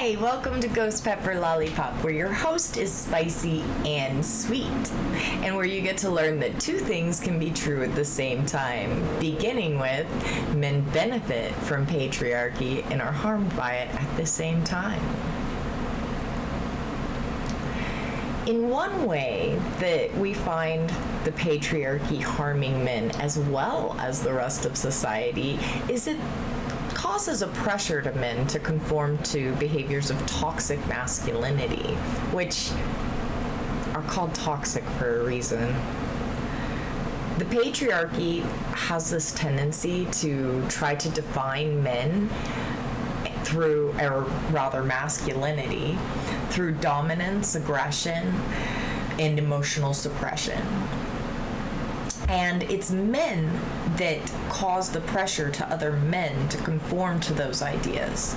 Hi, welcome to Ghost Pepper Lollipop, where your host is spicy and sweet, and where you get to learn that two things can be true at the same time, beginning with men benefit from patriarchy and are harmed by it at the same time. In one way that we find the patriarchy harming men as well as the rest of society is it causes a pressure to men to conform to behaviors of toxic masculinity, which are called toxic for a reason. The patriarchy has this tendency to try to define men through, or rather masculinity, through dominance, aggression, and emotional suppression. And it's men that cause the pressure to other men to conform to those ideas.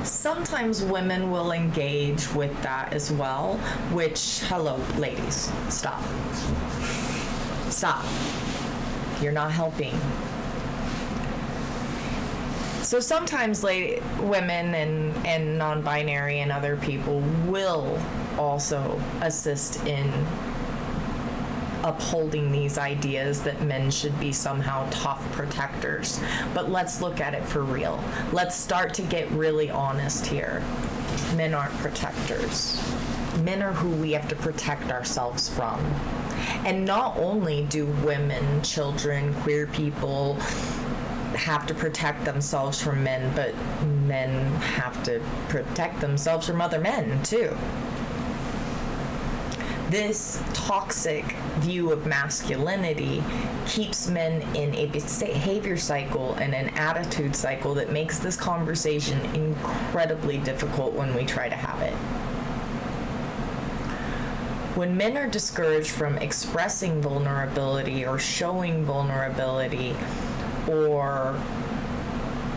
Sometimes women will engage with that as well, which, hello, ladies, stop. Stop. You're not helping. So sometimes women and non-binary and other people will also assist in upholding these ideas that men should be somehow tough protectors. But let's look at it for real. Let's start to get really honest here. Men aren't protectors. Men are who we have to protect ourselves from. And not only do women, children, queer people have to protect themselves from men, but men have to protect themselves from other men too. This toxic view of masculinity keeps men in a behavior cycle and an attitude cycle that makes this conversation incredibly difficult when we try to have it. When men are discouraged from expressing vulnerability or showing vulnerability or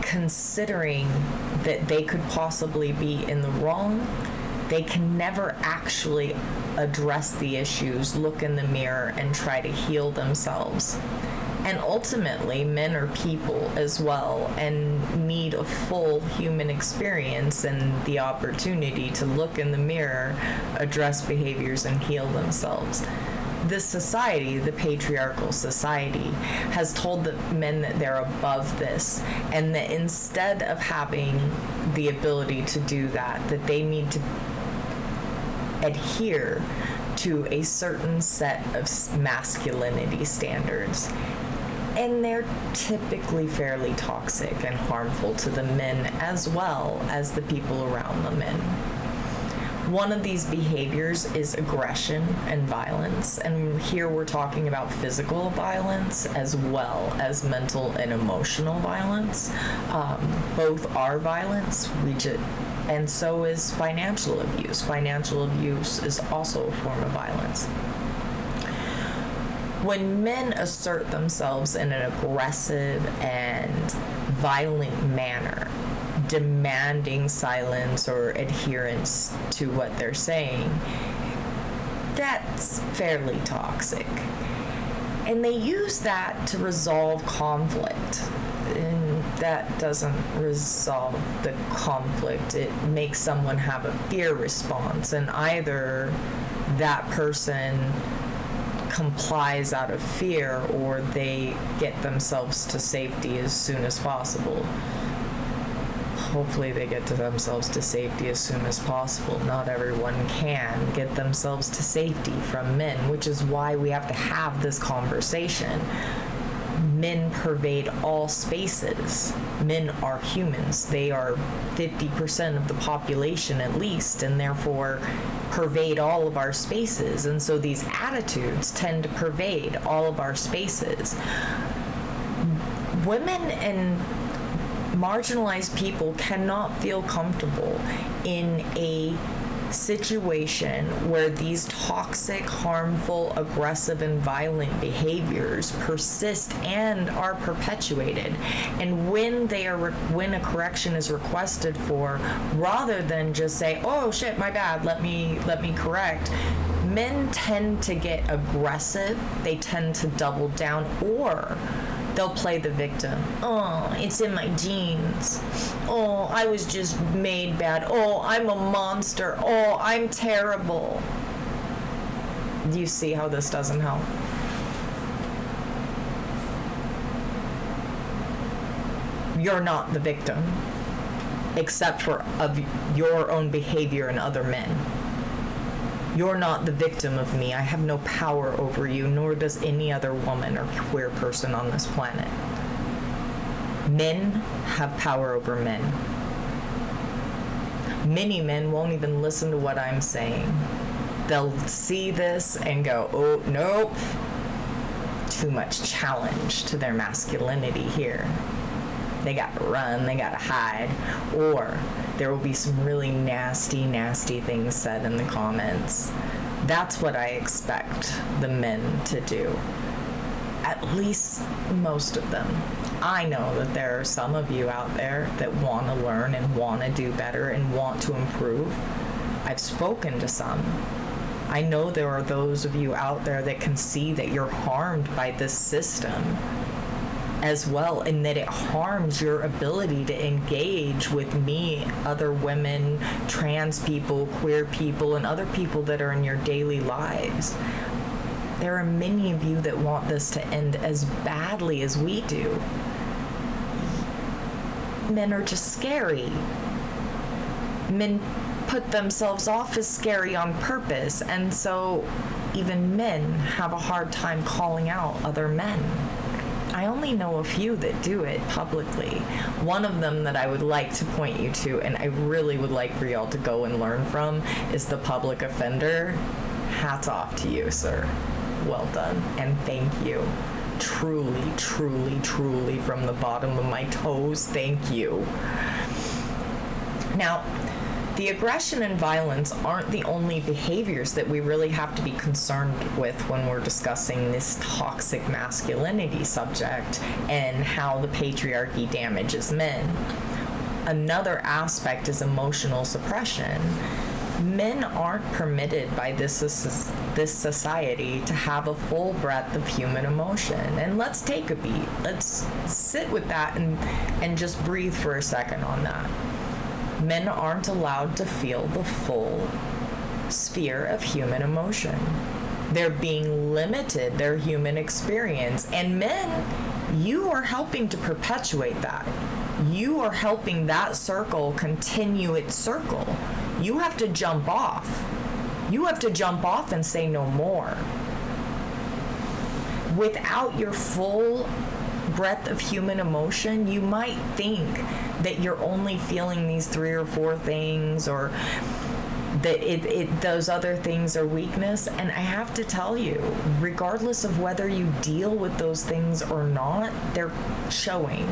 considering that they could possibly be in the wrong, they can never actually address the issues, look in the mirror, and try to heal themselves. And ultimately, men are people as well and need a full human experience and the opportunity to look in the mirror, address behaviors, and heal themselves. This society, the patriarchal society, has told the men that they're above this, and that instead of having the ability to do that they need to adhere to a certain set of masculinity standards. And they're typically fairly toxic and harmful to the men as well as the people around the men. One of these behaviors is aggression and violence, and here we're talking about physical violence as well as mental and emotional violence. Both are violence, and so is financial abuse. Financial abuse is also a form of violence. When men assert themselves in an aggressive and violent manner, demanding silence or adherence to what they're saying, that's fairly toxic. And they use that to resolve conflict. And that doesn't resolve the conflict. It makes someone have a fear response, and either that person complies out of fear or they get themselves to safety as soon as possible. Hopefully they get to themselves to safety as soon as possible. Not everyone can get themselves to safety from men, which is why we have to have this conversation. Men pervade all spaces. Men are humans. They are 50% of the population at least, and therefore pervade all of our spaces. And so these attitudes tend to pervade all of our spaces. Women and marginalized people cannot feel comfortable in a situation where these toxic, harmful, aggressive, and violent behaviors persist and are perpetuated. And when a correction is requested for, rather than just say, "Oh shit, my bad, let me correct," men tend to get aggressive. They tend to double down, or They'll play the victim. Oh, it's in my genes. Oh, I was just made bad. Oh, I'm a monster. Oh, I'm terrible. Do you see how this doesn't help? You're not the victim, except for of your own behavior and other men. You're not the victim of me. I have no power over you, nor does any other woman or queer person on this planet. Men have power over men. Many men won't even listen to what I'm saying. They'll see this and go, oh, nope. Too much challenge to their masculinity here. They got to run, they got to hide, or there will be some really nasty, nasty things said in the comments. That's what I expect the men to do. At least most of them. I know that there are some of you out there that want to learn and want to do better and want to improve. I've spoken to some. I know there are those of you out there that can see that you're harmed by this system as well, and that it harms your ability to engage with me, other women, trans people, queer people, and other people that are in your daily lives. There are many of you that want this to end as badly as we do. Men are just scary. Men put themselves off as scary on purpose, and so even men have a hard time calling out other men. I only know a few that do it publicly. One of them that I would like to point you to, and I really would like for y'all to go and learn from, is the public offender. Hats off to you, sir. Well done, and thank you. Truly, truly, truly, from the bottom of my toes, thank you. Now, the aggression and violence aren't the only behaviors that we really have to be concerned with when we're discussing this toxic masculinity subject and how the patriarchy damages men. Another aspect is emotional suppression. Men aren't permitted by this society to have a full breadth of human emotion. And let's take a beat. Let's sit with that and just breathe for a second on that. Men aren't allowed to feel the full sphere of human emotion. They're being limited their human experience. And men, you are helping to perpetuate that. You are helping that circle continue its circle. You have to jump off. You have to jump off and say no more. Without your full breadth of human emotion, you might think that you're only feeling these 3 or 4 things, or that those other things are weakness. And I have to tell you, regardless of whether you deal with those things or not, they're showing.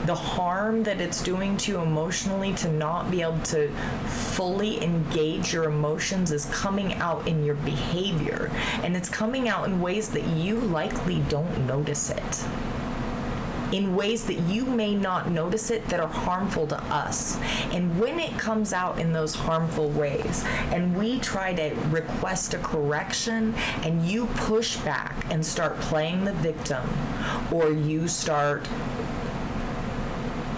The harm that it's doing to you emotionally, to not be able to fully engage your emotions, is coming out in your behavior. And it's coming out in ways that you likely don't notice it. In ways that you may not notice it, that are harmful to us. And when it comes out in those harmful ways, and we try to request a correction, and you push back and start playing the victim, or you start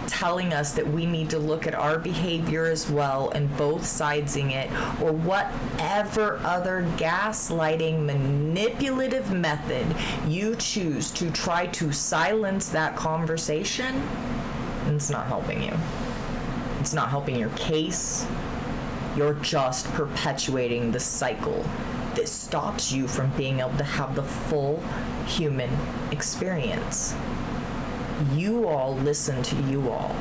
telling us that we need to look at our behavior as well and both sidesing it, or whatever other gaslighting, manipulative method you choose to try to silence that conversation, it's not helping you. It's not helping your case. You're just perpetuating the cycle that stops you from being able to have the full human experience. You all listen to you all.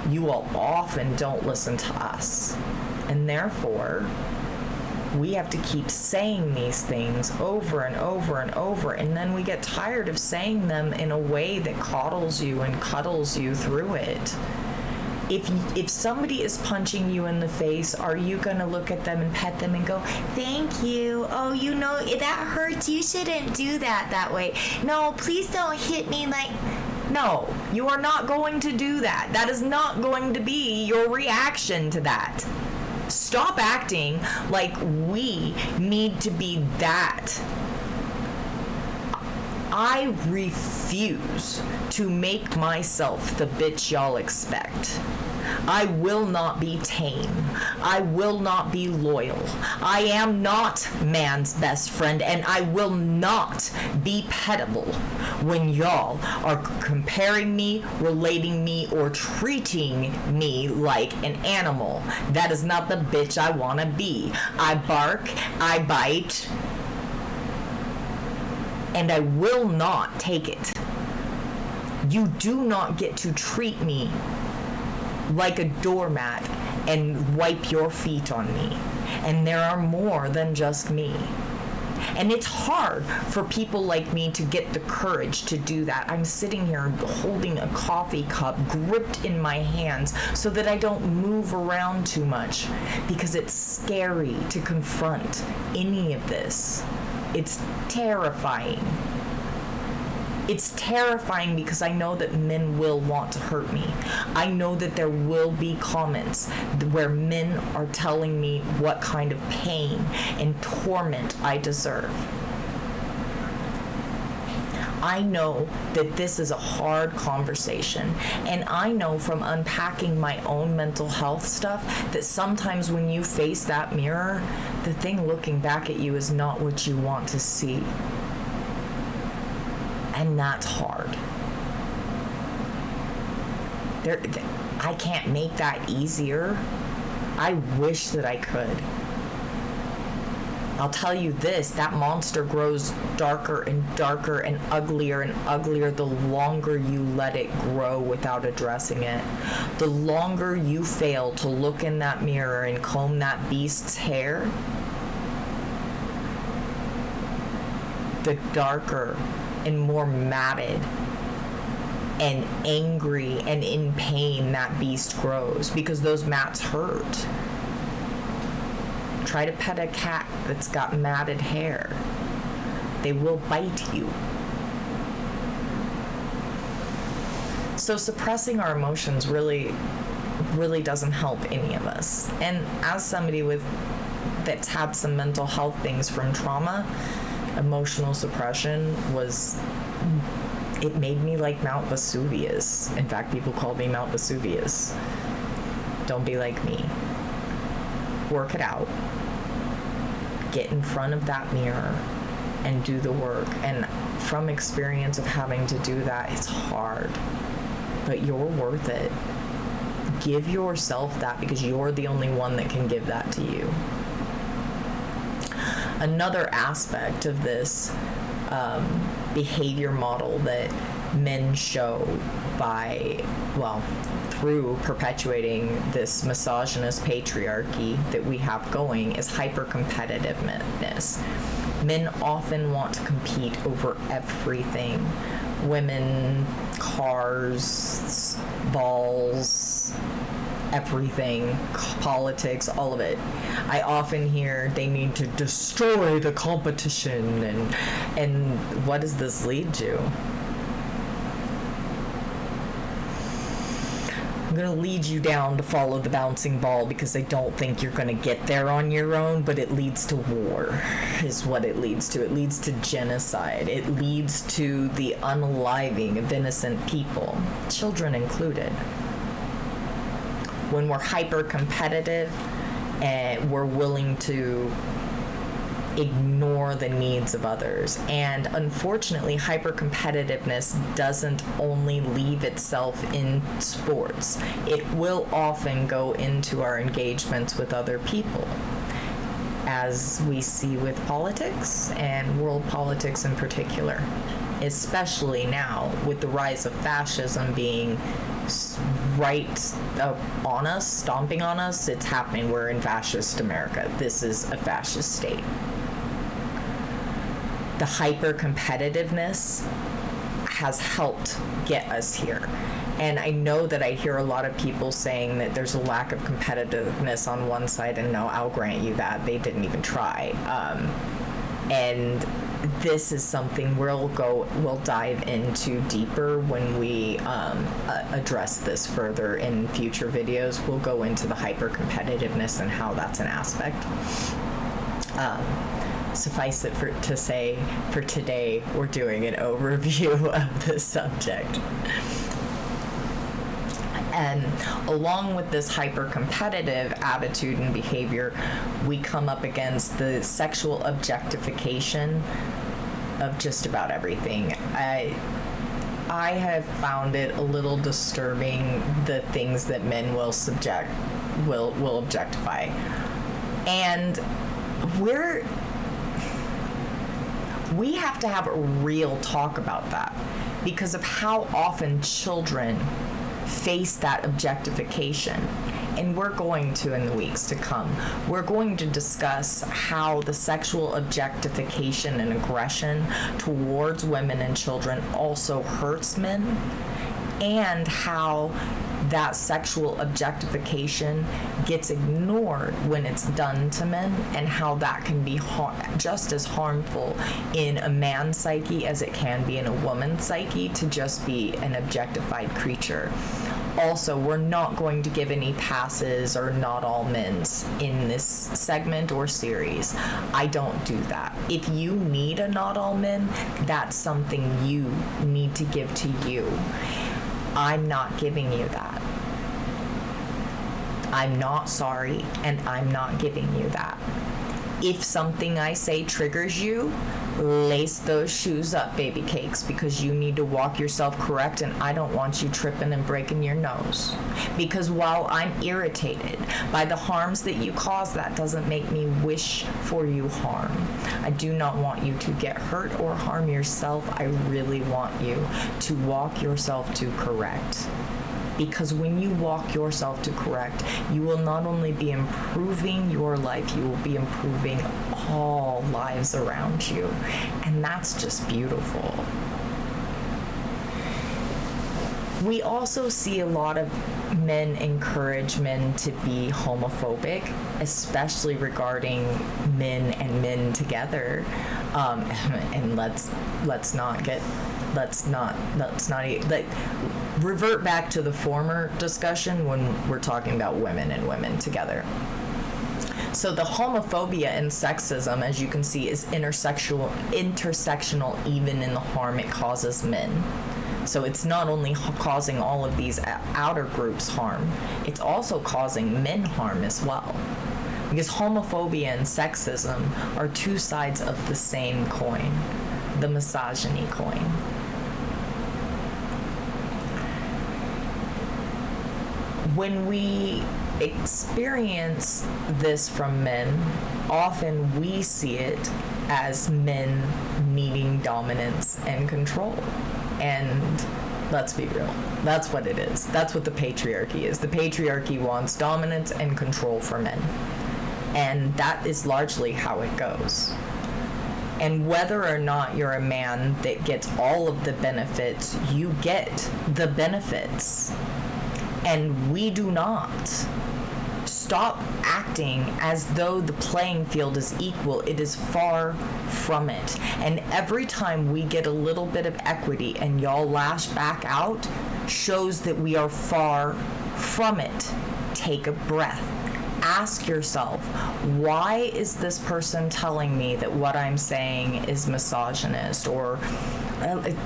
You all often don't listen to us. And therefore, we have to keep saying these things over and over and over, and then we get tired of saying them in a way that coddles you and cuddles you through it. If somebody is punching you in the face, are you going to look at them and pet them and go, thank you, oh, you know, that hurts, you shouldn't do that way. No, please don't hit me like... No, you are not going to do that. That is not going to be your reaction to that. Stop acting like we need to be that. I refuse to make myself the bitch y'all expect. I will not be tame. I will not be loyal. I am not man's best friend, and I will not be petable when y'all are comparing me, relating me, or treating me like an animal. That is not the bitch I want to be. I bark, I bite, and I will not take it. You do not get to treat me like a doormat and wipe your feet on me. And there are more than just me. And it's hard for people like me to get the courage to do that. I'm sitting here holding a coffee cup gripped in my hands so that I don't move around too much, because it's scary to confront any of this. It's terrifying. It's terrifying because I know that men will want to hurt me. I know that there will be comments where men are telling me what kind of pain and torment I deserve. I know that this is a hard conversation, and I know from unpacking my own mental health stuff that sometimes when you face that mirror, the thing looking back at you is not what you want to see. And that's hard. I can't make that easier. I wish that I could. I'll tell you this, that monster grows darker and darker and uglier the longer you let it grow without addressing it. The longer you fail to look in that mirror and comb that beast's hair, the darker and more matted and angry and in pain that beast grows, because those mats hurt. Try to pet a cat that's got matted hair. They will bite you. So suppressing our emotions really doesn't help any of us. And as somebody that's had some mental health things from trauma, emotional suppression it made me like Mount Vesuvius. In fact, people called me Mount Vesuvius. Don't be like me. Work it out. Get in front of that mirror and do the work. And from experience of having to do that, it's hard, but you're worth it. Give yourself that, because you're the only one that can give that to you. Another aspect of this behavior model that men show through perpetuating this misogynist patriarchy that we have going is hyper-competitiveness. Men often want to compete over everything. Women, cars, balls, everything, politics, all of it. I often hear they need to destroy the competition, and what does this lead to? I'm going to lead you down to follow the bouncing ball, because I don't think you're going to get there on your own, but it leads to war is what it leads to. It leads to genocide. It leads to the unaliving of innocent people, children included. When we're hyper-competitive and we're willing to ignore the needs of others. And unfortunately, hyper-competitiveness doesn't only leave itself in sports. It will often go into our engagements with other people, as we see with politics and world politics in particular, especially now with the rise of fascism being right on us, stomping on us. It's happening. We're in fascist America. This is a fascist state. The hyper-competitiveness has helped get us here. And I know that I hear a lot of people saying that there's a lack of competitiveness on one side, and no, I'll grant you that. They didn't even try. And this is something we'll dive into deeper when we address this further in future videos. We'll go into the hyper-competitiveness and how that's an aspect. suffice it to say, for today, we're doing an overview of the subject. And along with this hyper-competitive attitude and behavior, we come up against the sexual objectification of just about everything. I have found it a little disturbing, the things that men will objectify. And we have to have a real talk about that because of how often children face that objectification. And we're going to, in the weeks to come, we're going to discuss how the sexual objectification and aggression towards women and children also hurts men, and how that sexual objectification gets ignored when it's done to men, and how that can be just as harmful in a man's psyche as it can be in a woman's psyche to just be an objectified creature. Also, we're not going to give any passes or not all men's in this segment or series. I don't do that. If you need a not all men, that's something you need to give to you. I'm not giving you that. I'm not sorry, and I'm not giving you that. If something I say triggers you, lace those shoes up, baby cakes, because you need to walk yourself correct, and I don't want you tripping and breaking your nose. Because while I'm irritated by the harms that you cause, that doesn't make me wish for you harm. I do not want you to get hurt or harm yourself. I really want you to walk yourself to correct. Because when you walk yourself to correct, you will not only be improving your life, you will be improving all lives around you. And that's just beautiful. We also see a lot of men encourage men to be homophobic, especially regarding men and men together. And let's revert back to the former discussion when we're talking about women and women together. So the homophobia and sexism, as you can see, is intersectional even in the harm it causes men. So it's not only causing all of these outer groups harm, it's also causing men harm as well. Because homophobia and sexism are two sides of the same coin, the misogyny coin. When we experience this from men, often we see it as men needing dominance and control. And let's be real, that's what it is. That's what the patriarchy is. The patriarchy wants dominance and control for men. And that is largely how it goes. And whether or not you're a man that gets all of the benefits, you get the benefits. And we do not. Stop acting as though the playing field is equal. It is far from it. And every time we get a little bit of equity and y'all lash back out, shows that we are far from it. Take a breath. Ask yourself, why is this person telling me that what I'm saying is misogynist? Or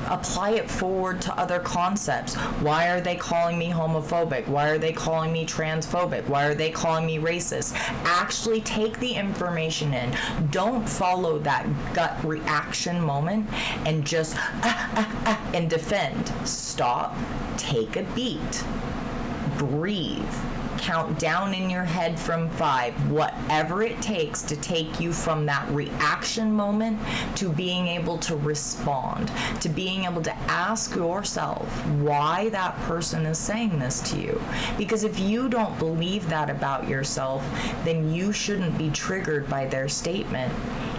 apply it forward to other concepts. Why are they calling me homophobic? Why are they calling me transphobic? Why are they calling me racist? Actually take the information in. Don't follow that gut reaction moment and just and defend. Stop, take a beat, breathe. Count down in your head from 5, whatever it takes to take you from that reaction moment to being able to respond, to being able to ask yourself why that person is saying this to you. Because if you don't believe that about yourself, then you shouldn't be triggered by their statement.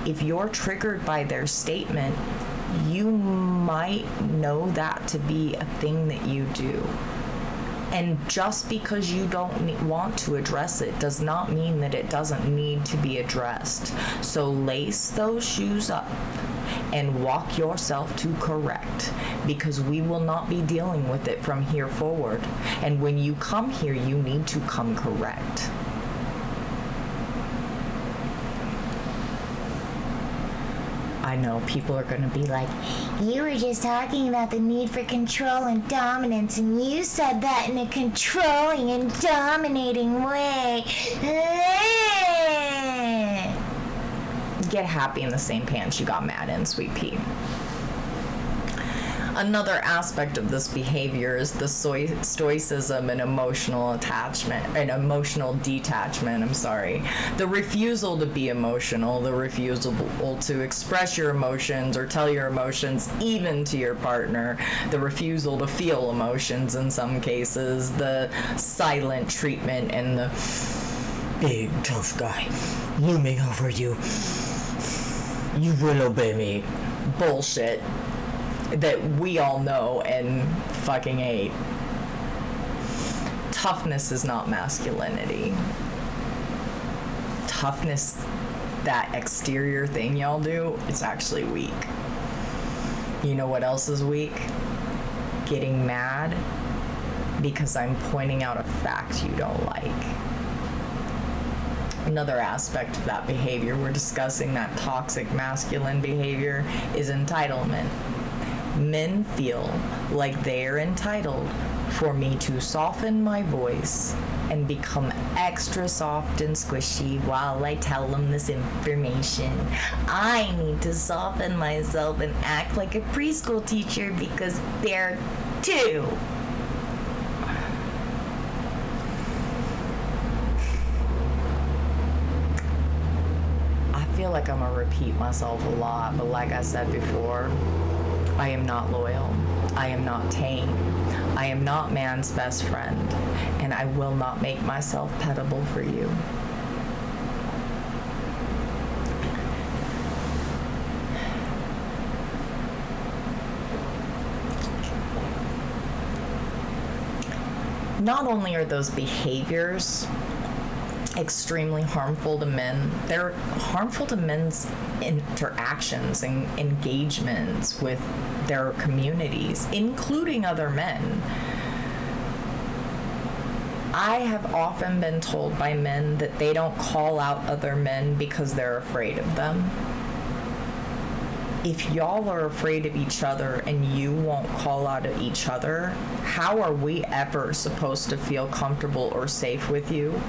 If you're triggered by their statement, you might know that to be a thing that you do. And just because you don't want to address it does not mean that it doesn't need to be addressed. So lace those shoes up and walk yourself to correct, because we will not be dealing with it from here forward. And when you come here, you need to come correct. I know people are going to be like, You were just talking about the need for control and dominance, and you said that in a controlling and dominating way. get happy in the same pants you got mad in, sweet pea. Another aspect of this behavior is the stoicism and emotional attachment, and emotional detachment, the refusal to be emotional, the refusal to express your emotions or tell your emotions even to your partner, the refusal to feel emotions in some cases, the silent treatment, and the big tough guy looming over you. You will obey me. Bullshit that we all know and fucking hate. Toughness is not masculinity. Toughness, that exterior thing y'all do, it's actually weak. You know what else is weak? Getting mad because I'm pointing out a fact you don't like. Another aspect of that behavior we're discussing, that toxic masculine behavior, is entitlement. Men feel like they're entitled for me to soften my voice and become extra soft and squishy while I tell them this information. I need to soften myself and act like a preschool teacher because they're two. I feel like I'm gonna repeat myself a lot, but like I said before, I am not loyal. I am not tame. I am not man's best friend, and I will not make myself pettable for you. Not only are those behaviors extremely harmful to men, they're harmful to men's interactions and engagements with their communities, including other men. I have often been told by men that they don't call out other men because they're afraid of them. If y'all are afraid of each other and you won't call out at each other, how are we ever supposed to feel comfortable or safe with you?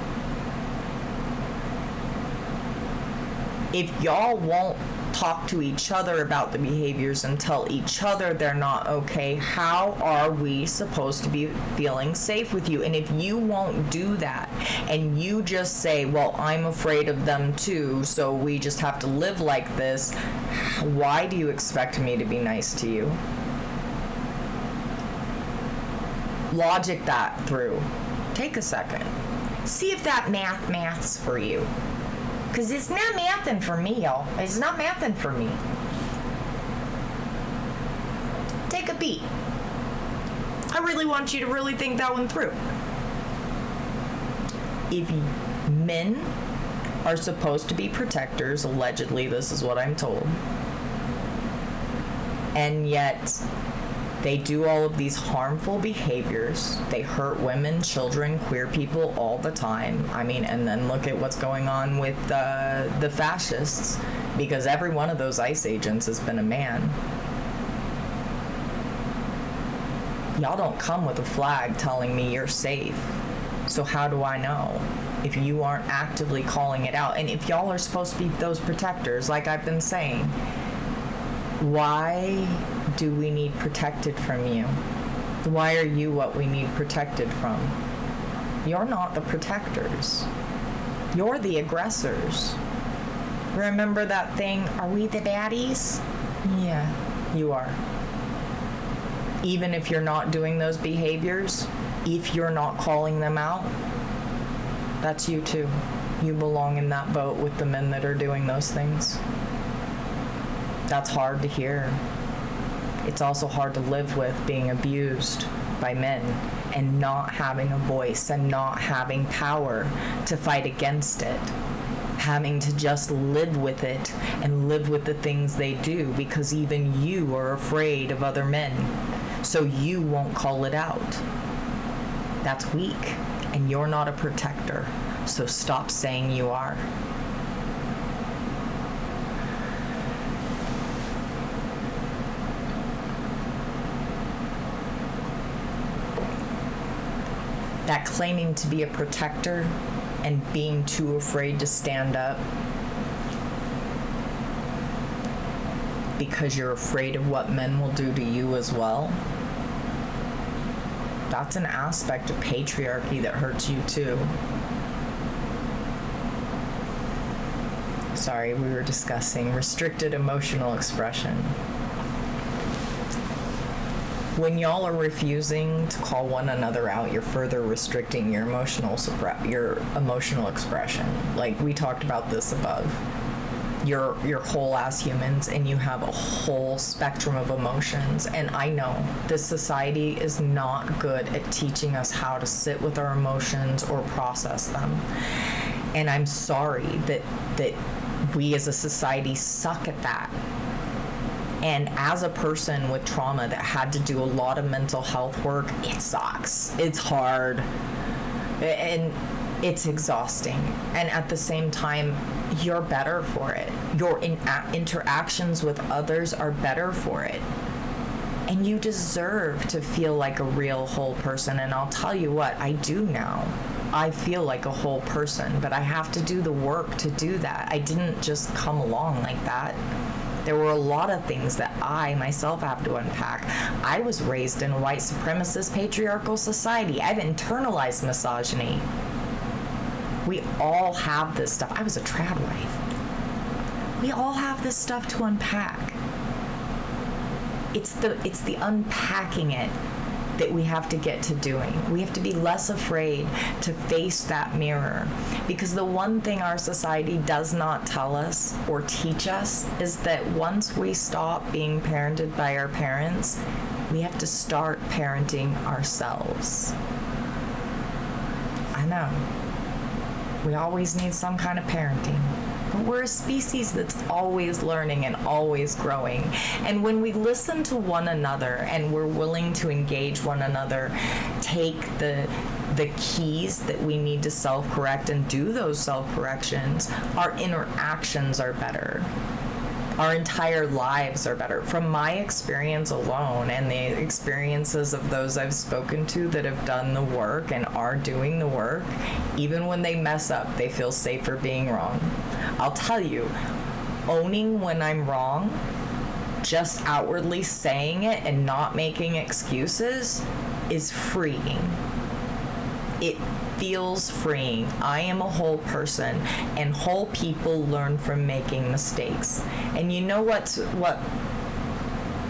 If y'all won't talk to each other about the behaviors and tell each other they're not okay, how are we supposed to be feeling safe with you? And if you won't do that and you just say, well, I'm afraid of them too, so we just have to live like this, why do you expect me to be nice to you? Logic that through. Take a second. See if that maths for you. Because it's not mathin' for me, y'all. It's not mathin' for me. Take a beat. I really want you to really think that one through. If men are supposed to be protectors, allegedly, this is what I'm told, and yet they do all of these harmful behaviors. They hurt women, children, queer people all the time. I mean, and then look at what's going on with the fascists, because every one of those ICE agents has been a man. Y'all don't come with a flag telling me you're safe. So how do I know if you aren't actively calling it out? And if y'all are supposed to be those protectors, like I've been saying, why do we need protected from you? Why are you what we need protected from? You're not the protectors. You're the aggressors. Remember that thing, are we the baddies? Yeah, you are. Even if you're not doing those behaviors, if you're not calling them out, that's you too. You belong in that boat with the men that are doing those things. That's hard to hear. It's also hard to live with being abused by men and not having a voice and not having power to fight against it. Having to just live with it and live with the things they do because even you are afraid of other men. So you won't call it out. That's weak, and you're not a protector. So stop saying you are. that claiming to be a protector and being too afraid to stand up because you're afraid of what men will do to you as well, that's an aspect of patriarchy that hurts you too. Sorry, we were discussing restricted emotional expression. When y'all are refusing to call one another out, you're further restricting your emotional expression. Like we talked about this above. You're whole ass humans, and you have a whole spectrum of emotions. And I know this society is not good at teaching us how to sit with our emotions or process them. And I'm sorry that we as a society suck at that. And as a person with trauma that had to do a lot of mental health work, it sucks. It's hard. And it's exhausting. And at the same time, you're better for it. Your interactions with others are better for it. And you deserve to feel like a real whole person. And I'll tell you what, I do now. I feel like a whole person, but I have to do the work to do that. I didn't just come along like that. There were a lot of things that I myself have to unpack. I was raised in a white supremacist patriarchal society. I've internalized misogyny. We all have this stuff. I was a trad wife. We all have this stuff to unpack. It's the unpacking it that we have to get to doing. We have to be less afraid to face that mirror, because the one thing our society does not tell us or teach us is that once we stop being parented by our parents, we have to start parenting ourselves. I know. We always need some kind of parenting. But we're a species that's always learning and always growing. And when we listen to one another and we're willing to engage one another, take the keys that we need to self-correct and do those self-corrections, our interactions are better. Our entire lives are better. From my experience alone and the experiences of those I've spoken to that have done the work and are doing the work, even when they mess up, they feel safer being wrong. I'll tell you, owning when I'm wrong, just outwardly saying it and not making excuses is freeing. It feels freeing. I am a whole person, and whole people learn from making mistakes. And you know what?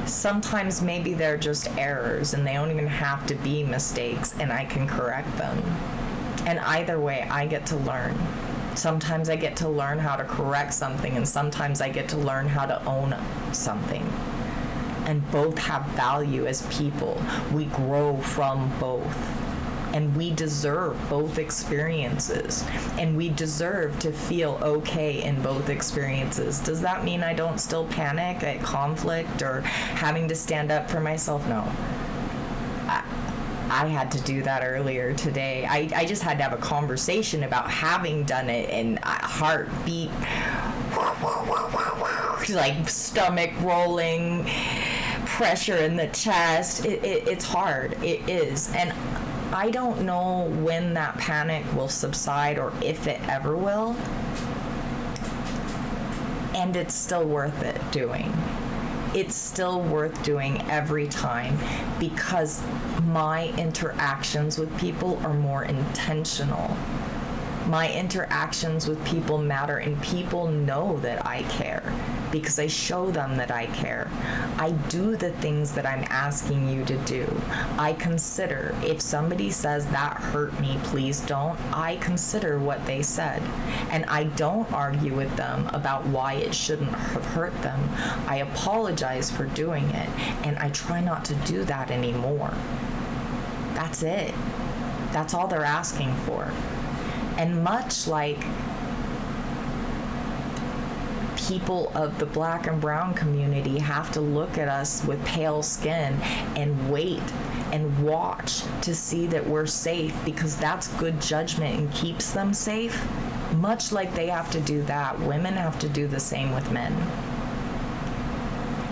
Sometimes maybe they're just errors and they don't even have to be mistakes, and I can correct them. And either way, I get to learn. Sometimes I get to learn how to correct something, and sometimes I get to learn how to own something. And both have value as people. We grow from both. And we deserve both experiences. And we deserve to feel okay in both experiences. Does that mean I don't still panic at conflict or having to stand up for myself? No. I had to do that earlier today. I just had to have a conversation about having done it, and heartbeat, like stomach rolling, pressure in the chest. It's hard. It is. And I don't know when that panic will subside or if it ever will. And it's still worth it doing. It's still worth doing every time, because my interactions with people are more intentional. My interactions with people matter, and people know that I care because I show them that I care. I do the things that I'm asking you to do. I consider, if somebody says that hurt me, please don't, I consider what they said. And I don't argue with them about why it shouldn't have hurt them. I apologize for doing it, and I try not to do that anymore. That's it. That's all they're asking for. And much like people of the Black and brown community have to look at us with pale skin and wait and watch to see that we're safe, because that's good judgment and keeps them safe, much like they have to do that, women have to do the same with men.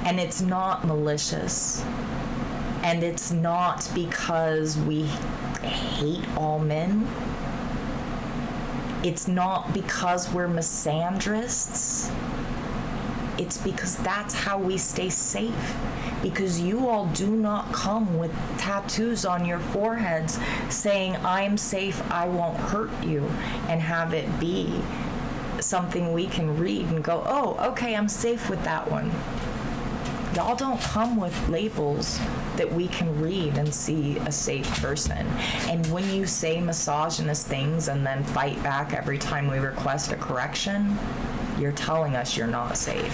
And it's not malicious. And it's not because we hate all men, it's not because we're misandrists. It's because that's how we stay safe. Because you all do not come with tattoos on your foreheads saying, I'm safe, I won't hurt you, and have it be something we can read and go, oh, okay, I'm safe with that one. Y'all don't come with labels that we can read and see a safe person. And when you say misogynist things and then fight back every time we request a correction, you're telling us you're not safe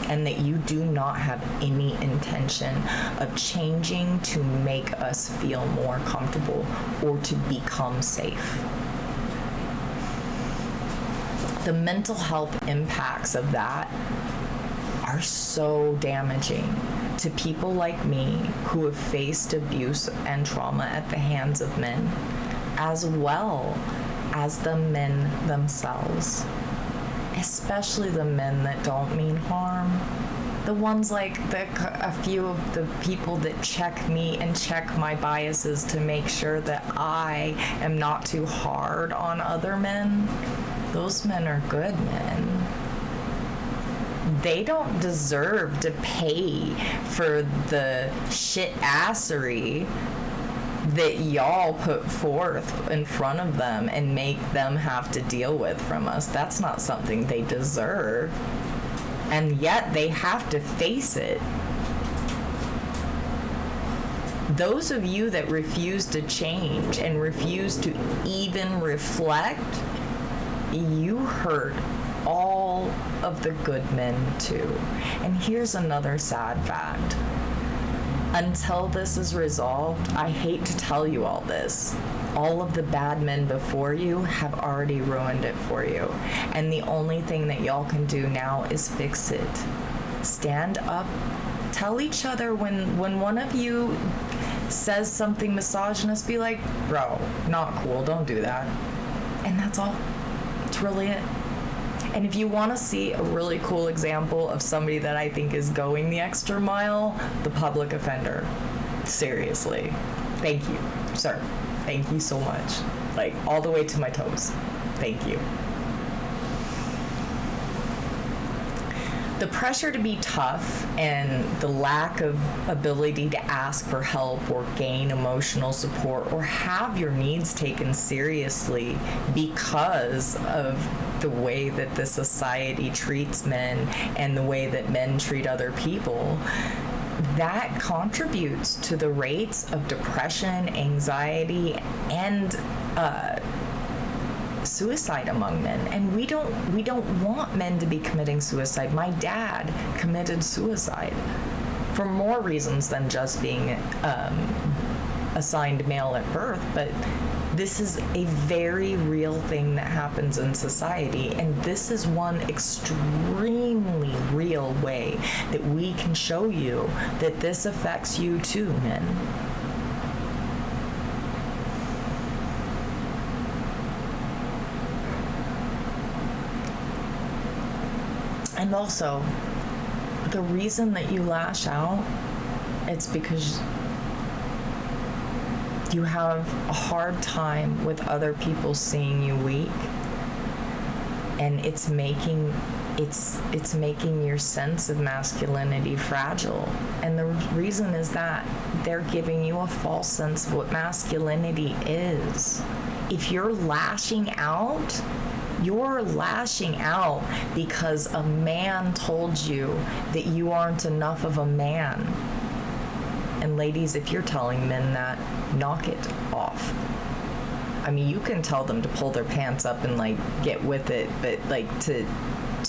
and that you do not have any intention of changing to make us feel more comfortable or to become safe. The mental health impacts of that are so damaging to people like me who have faced abuse and trauma at the hands of men, as well as the men themselves, especially the men that don't mean harm. The ones like a few of the people that check me and check my biases to make sure that I am not too hard on other men. Those men are good men. They don't deserve to pay for the shit assery that y'all put forth in front of them and make them have to deal with from us. That's not something they deserve. And yet they have to face it. Those of you that refuse to change and refuse to even reflect, you hurt all of the good men too. And here's another sad fact. Until this is resolved, I hate to tell you all this, all of the bad men before you have already ruined it for you. And the only thing that y'all can do now is fix it. Stand up. Tell each other when one of you says something misogynist, be like, bro, not cool, don't do that. And that's all. That's really it. And if you want to see a really cool example of somebody that I think is going the extra mile, the public offender. Seriously. Thank you, sir. Thank you so much. Like, all the way to my toes. Thank you. The pressure to be tough and the lack of ability to ask for help or gain emotional support or have your needs taken seriously because of the way that the society treats men and the way that men treat other people, that contributes to the rates of depression, anxiety, and suicide among men. And we don't want men to be committing suicide. My dad committed suicide for more reasons than just being assigned male at birth, but this is a very real thing that happens in society, and this is one extremely real way that we can show you that this affects you too, men. And also, the reason that you lash out, it's because you have a hard time with other people seeing you weak, and it's making your sense of masculinity fragile. And the reason is that they're giving you a false sense of what masculinity is. If you're lashing out because a man told you that you aren't enough of a man. And ladies, if you're telling men that, knock it off. I mean, you can tell them to pull their pants up and like get with it, but like to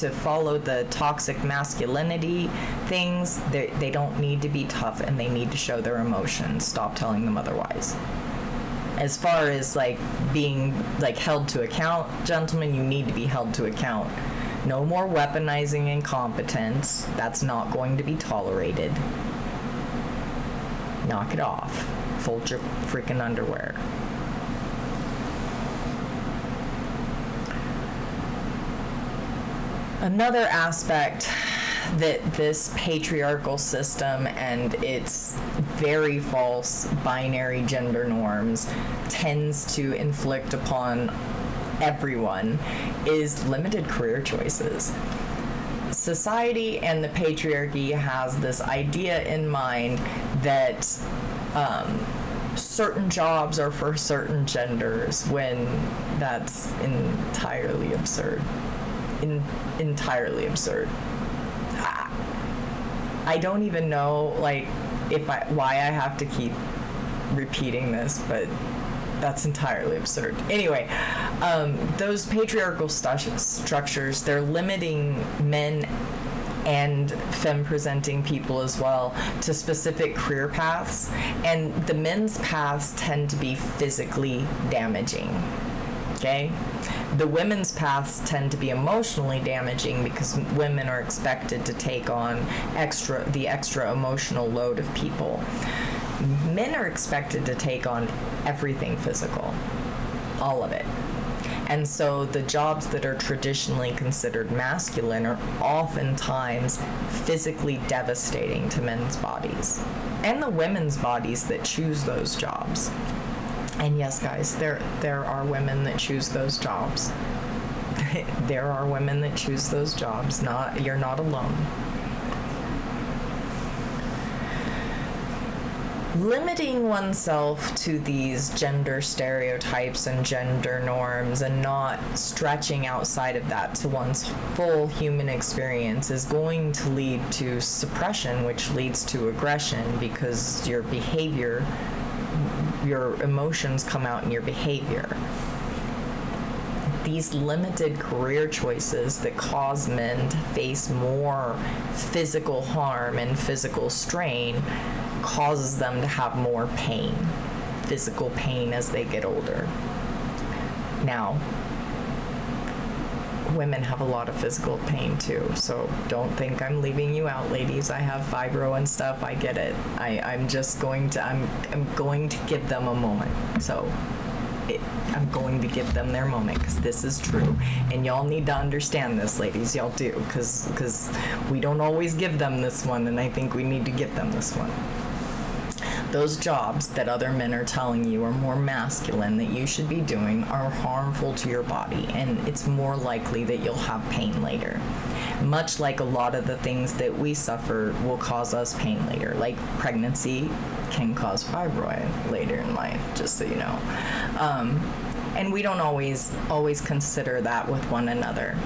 follow the toxic masculinity things, they don't need to be tough and they need to show their emotions. Stop telling them otherwise. As far as like being like held to account, gentlemen, you need to be held to account. No more weaponizing incompetence. That's not going to be tolerated. Knock it off. Fold your freaking underwear. Another aspect that this patriarchal system and its very false binary gender norms tends to inflict upon everyone is limited career choices. Society and the patriarchy has this idea in mind that certain jobs are for certain genders, when that's entirely absurd. Entirely absurd. I don't even know, like, why I have to keep repeating this, but that's entirely absurd. Anyway, those patriarchal structures, they're limiting men and femme-presenting people as well to specific career paths, and the men's paths tend to be physically damaging. Okay? The women's paths tend to be emotionally damaging because women are expected to take on the extra emotional load of people. Men are expected to take on everything physical, all of it. And so the jobs that are traditionally considered masculine are oftentimes physically devastating to men's bodies and the women's bodies that choose those jobs. And yes, guys, there are women that choose those jobs. There are women that choose those jobs. You're not alone. Limiting oneself to these gender stereotypes and gender norms and not stretching outside of that to one's full human experience is going to lead to suppression, which leads to aggression, because your behavior, your emotions come out in your behavior. These limited career choices that cause men to face more physical harm and physical strain causes them to have more pain, physical pain, as they get older. Now, women have a lot of physical pain too, so don't think I'm leaving you out, ladies. I have fibro and stuff. I get it. I'm going to give them a moment. So I'm going to give them their moment, because this is true, and y'all need to understand this, ladies. Y'all do, because we don't always give them this one, and I think we need to give them this one. Those jobs that other men are telling you are more masculine that you should be doing are harmful to your body, and it's more likely that you'll have pain later. Much like a lot of the things that we suffer will cause us pain later, like pregnancy can cause fibroid later in life, just so you know. And we don't always consider that with one another.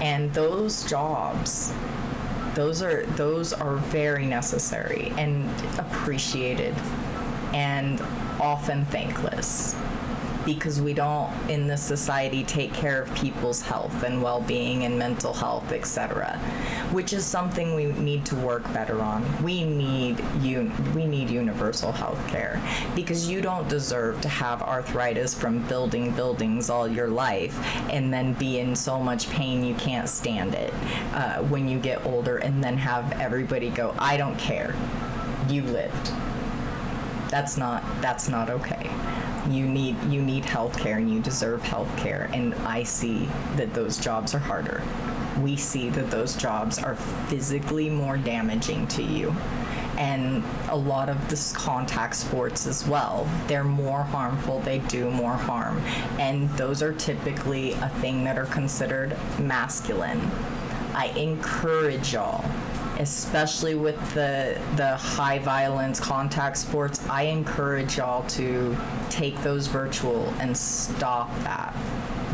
And those jobs, those are very necessary and appreciated and often thankless, because we don't in this society take care of people's health and well-being and mental health, etc., which is something we need to work better on. We need universal health care, because you don't deserve to have arthritis from building buildings all your life and then be in so much pain you can't stand it when you get older, and then have everybody go, I don't care, you lived. That's not okay. You need health care, and you deserve health care. And I see that those jobs are harder. We see that those jobs are physically more damaging to you. And a lot of this contact sports as well, they're more harmful, they do more harm. And those are typically a thing that are considered masculine. I encourage y'all, especially with the high violence contact sports, I encourage y'all to take those virtual and stop that.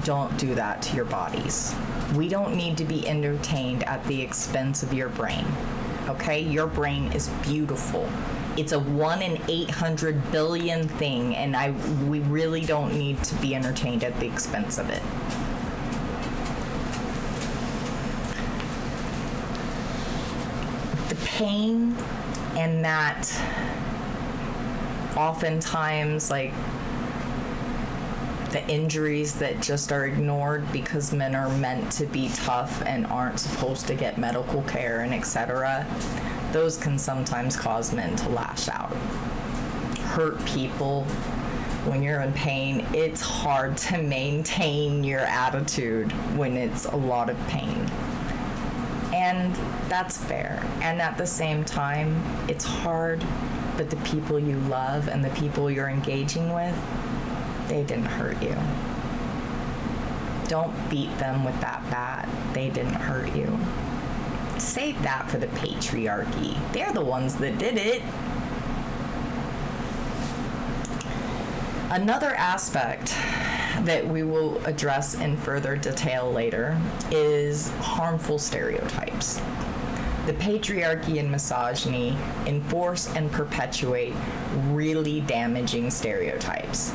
Don't do that to your bodies. We don't need to be entertained at the expense of your brain. Okay? Your brain is beautiful. It's a 1 in 800 billion thing, and we really don't need to be entertained at the expense of it. Pain, and that oftentimes, like, the injuries that just are ignored because men are meant to be tough and aren't supposed to get medical care and etc., those can sometimes cause men to lash out, hurt people. When you're in pain, it's hard to maintain your attitude when it's a lot of pain. And that's fair. And at the same time, it's hard, but the people you love and the people you're engaging with, they didn't hurt you. Don't beat them with that bat. They didn't hurt you. Save that for the patriarchy. They're the ones that did it. Another aspect that we will address in further detail later is harmful stereotypes. The patriarchy and misogyny enforce and perpetuate really damaging stereotypes.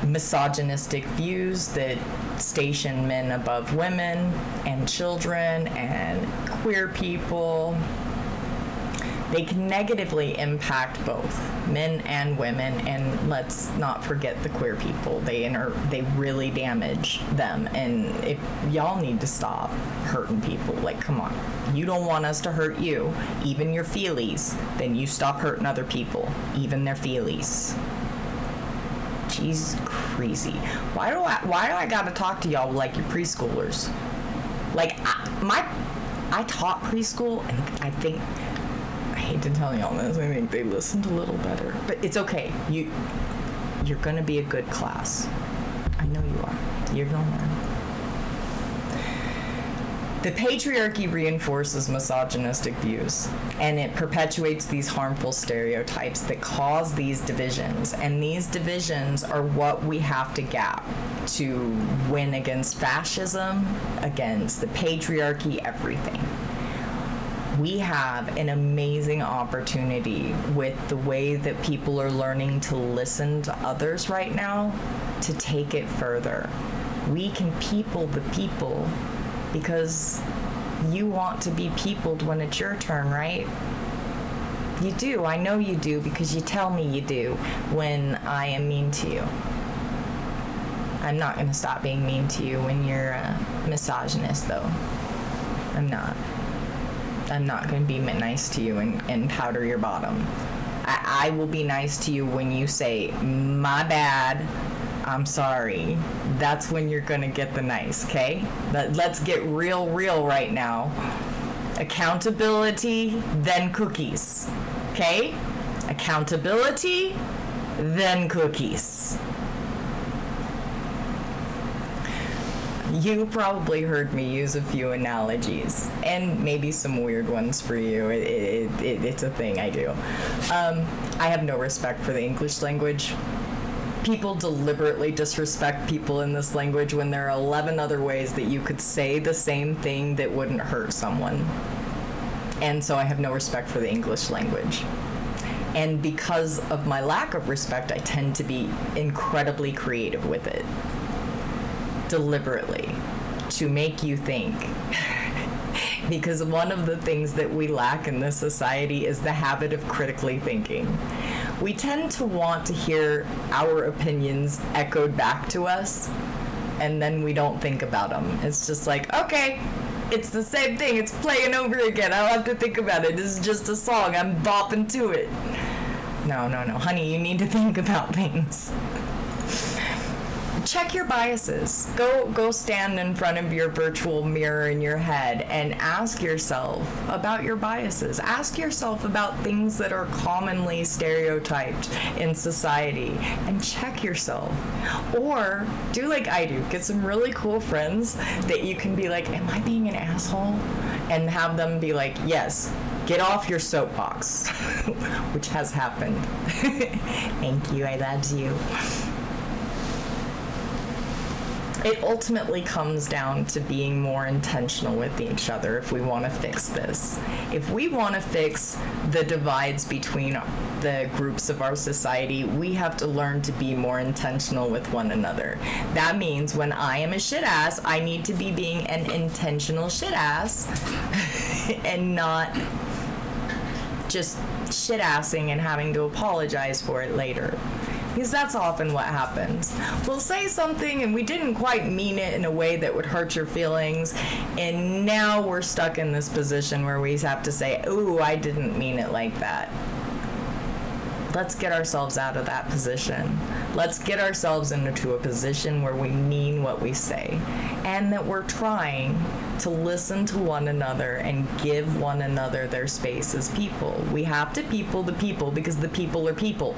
Misogynistic views that station men above women and children and queer people, they can negatively impact both men and women, and let's not forget the queer people. They really damage them, and if y'all need to stop hurting people, like, come on. You don't want us to hurt you, even your feelies, then you stop hurting other people, even their feelies. Jeez, crazy. Why do I gotta talk to y'all like you're preschoolers? Like, I taught preschool, and I hate to tell y'all this, I think they listened a little better. But it's okay. You're gonna be a good class. I know you are. You're gonna learn. The patriarchy reinforces misogynistic views, and it perpetuates these harmful stereotypes that cause these divisions. And these divisions are what we have to gap to win against fascism, against the patriarchy, everything. We have an amazing opportunity with the way that people are learning to listen to others right now to take it further. We can people the people because you want to be peopled when it's your turn, right? You do. I know you do because you tell me you do when I am mean to you. I'm not going to stop being mean to you when you're a misogynist, though. I'm not. I'm not going to be nice to you and powder your bottom. I will be nice to you when you say, my bad, I'm sorry. That's when you're going to get the nice, okay? Let's get real right now. Accountability, then cookies, okay? Accountability, then cookies. You probably heard me use a few analogies, and maybe some weird ones for you. It's a thing I do. I have no respect for the English language. People deliberately disrespect people in this language when there are 11 other ways that you could say the same thing that wouldn't hurt someone. And so I have no respect for the English language. And because of my lack of respect, I tend to be incredibly creative with it. Deliberately, to make you think. Because one of the things that we lack in this society is the habit of critically thinking. We tend to want to hear our opinions echoed back to us, and then we don't think about them. It's just like, okay, it's the same thing. It's playing over again. I don't have to think about it. This is just a song. I'm bopping to it. No. Honey, you need to think about things. Check your biases. Go stand in front of your virtual mirror in your head and ask yourself about your biases. Ask yourself about things that are commonly stereotyped in society and check yourself. Or do like I do. Get some really cool friends that you can be like, am I being an asshole? And have them be like, yes, get off your soapbox, which has happened. Thank you. I love you. It ultimately comes down to being more intentional with each other if we want to fix this. If we want to fix the divides between the groups of our society, we have to learn to be more intentional with one another. That means when I am a shit ass, I need to be being an intentional shit ass and not just shit assing and having to apologize for it later. Because that's often what happens. We'll say something and we didn't quite mean it in a way that would hurt your feelings, and now we're stuck in this position where we have to say, ooh, I didn't mean it like that. Let's get ourselves out of that position. Let's get ourselves into a position where we mean what we say and that we're trying to listen to one another and give one another their space as people. We have to people the people because the people are people.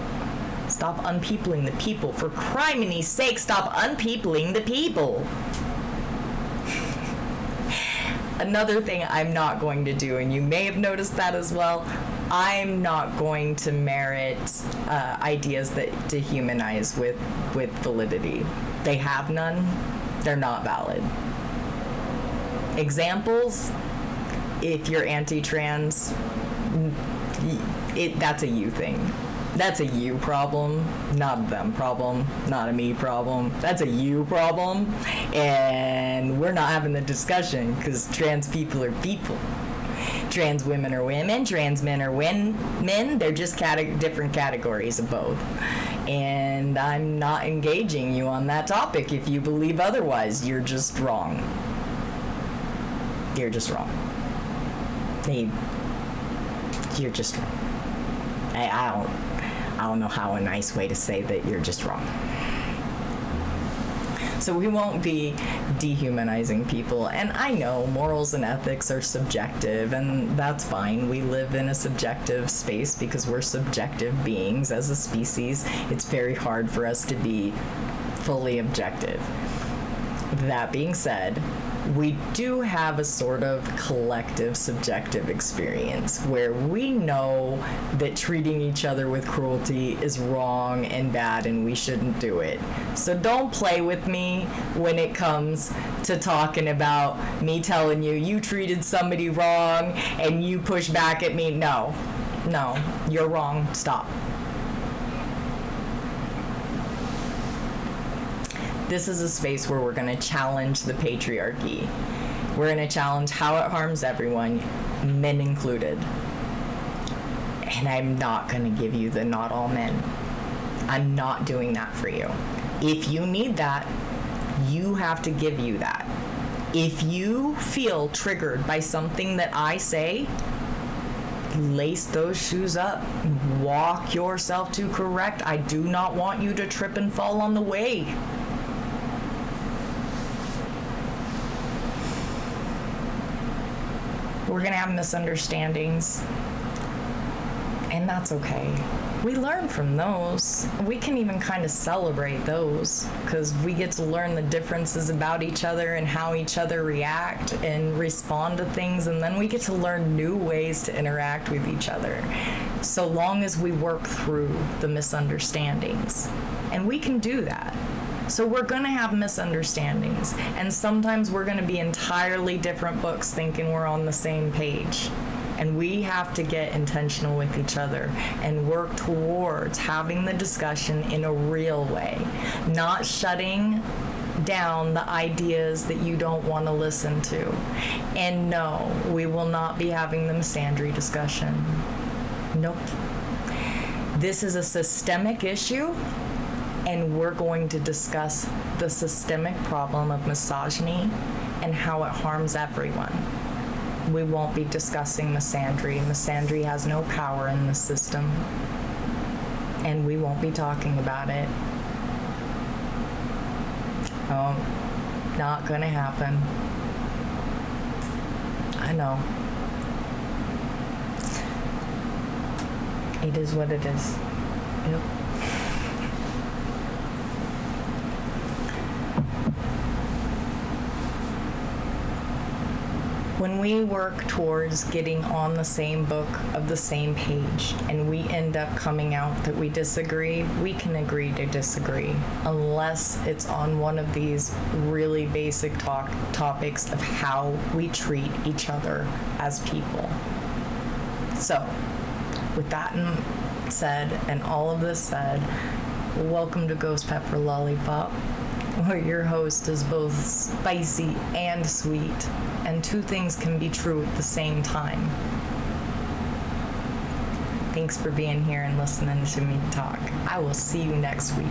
Stop unpeopling the people. For criminy sake, stop unpeopling the people. Another thing I'm not going to do, and you may have noticed that as well, I'm not going to merit ideas that dehumanize with validity. They have none. They're not valid. Examples, if you're anti-trans, that's a you thing. That's a you problem, not a them problem, not a me problem. That's a you problem, and we're not having the discussion because trans people are people. Trans women are women, trans men are men. They're just different categories of both. And I'm not engaging you on that topic. If you believe otherwise, you're just wrong. You're just wrong. You're just wrong. I don't know how a nice way to say that you're just wrong. So we won't be dehumanizing people. And I know morals and ethics are subjective, and that's fine. We live in a subjective space because we're subjective beings as a species. It's very hard for us to be fully objective. That being said, we do have a sort of collective subjective experience where we know that treating each other with cruelty is wrong and bad and we shouldn't do it. So don't play with me when it comes to talking about me telling you you treated somebody wrong and you push back at me. No, you're wrong. Stop. This is a space where we're going to challenge the patriarchy. We're going to challenge how it harms everyone, men included. And I'm not going to give you the not all men. I'm not doing that for you. If you need that, you have to give you that. If you feel triggered by something that I say, lace those shoes up. Walk yourself to correct. I do not want you to trip and fall on the way. We're going to have misunderstandings, and that's okay. We learn from those. We can even kind of celebrate those because we get to learn the differences about each other and how each other react and respond to things, and then we get to learn new ways to interact with each other, so long as we work through the misunderstandings. And we can do that. So we're going to have misunderstandings, and sometimes we're going to be entirely different books thinking we're on the same page. And we have to get intentional with each other and work towards having the discussion in a real way, not shutting down the ideas that you don't want to listen to. And no, we will not be having the misandry discussion. Nope. This is a systemic issue, and we're going to discuss the systemic problem of misogyny and how it harms everyone. We won't be discussing misandry. Misandry has no power in the system, and we won't be talking about it. Oh, not gonna happen. I know. It is what it is. Yep. When we work towards getting on the same book of the same page and we end up coming out that we disagree, we can agree to disagree unless it's on one of these really basic topics of how we treat each other as people. So, with that said, and all of this said, welcome to Ghost Pepper Lollipop, where your host is both spicy and sweet, and two things can be true at the same time. Thanks for being here and listening to me talk. I will see you next week.